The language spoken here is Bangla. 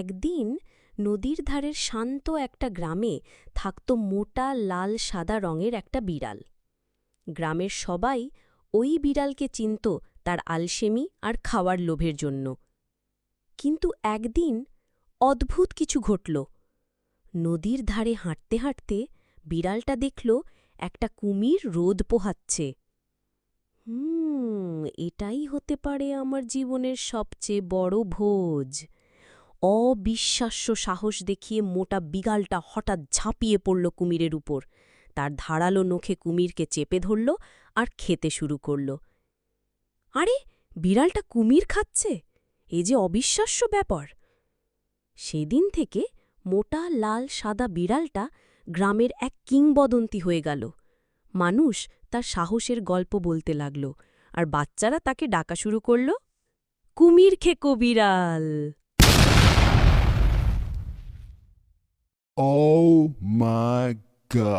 একদিন নদীর ধারের শান্ত একটা গ্রামে থাকত মোটা লাল সাদা রঙের একটা বিড়াল। গ্রামের সবাই ওই বিড়ালকে চিনত তার আলসেমি আর খাওয়ার লোভের জন্য। কিন্তু একদিন অদ্ভুত কিছু ঘটল। নদীর ধারে হাঁটতে হাঁটতে বিড়ালটা দেখল একটা কুমির রোদ পোহাচ্ছে। এটাই হতে পারে আমার জীবনের সবচেয়ে বড় ভোজ। অবিশ্বাস্য সাহস দেখিয়ে মোটা বিড়ালটা হঠাৎ ঝাঁপিয়ে পড়ল কুমিরের উপর। তার ধারালো নখে কুমিরকে চেপে ধরল আর খেতে শুরু করল। আরে, বিড়ালটা কুমির খাচ্ছে! এ যে অবিশ্বাস্য ব্যাপার! সেদিন থেকে মোটা লাল সাদা বিড়ালটা গ্রামের এক কিংবদন্তি হয়ে গেল। মানুষ তার সাহসের গল্প বলতে লাগল, আর বাচ্চারা তাকে ডাকা শুরু করল কুমির খেকো বিড়াল। Oh my God.